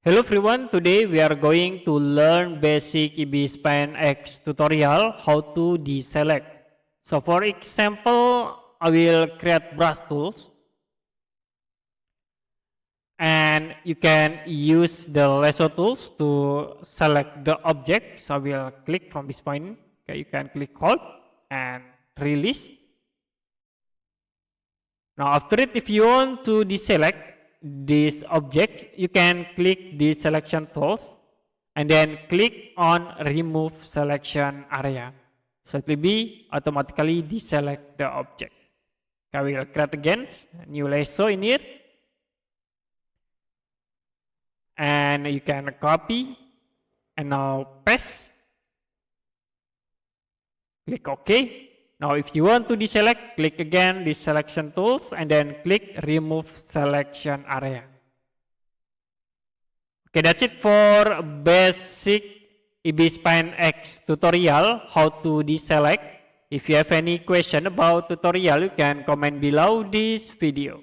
Hello everyone, today we are going to learn basic Ibis X tutorial how to deselect. So for example, I will create brush tools and you can use the lasso tools to select the object. So I will click from this point. Okay, you can click hold and release. Now after it, if you want to deselect this object, you can click the selection tools and then click on remove selection area. So it will be automatically deselect the object. Okay, we will create again a new lasso in here. And you can copy and now paste. Click OK. Now if you want to deselect, click again the selection tools and then click remove selection area. Okay, that's it for basic Ibis X tutorial how to deselect. If you have any question about tutorial, you can comment below this video.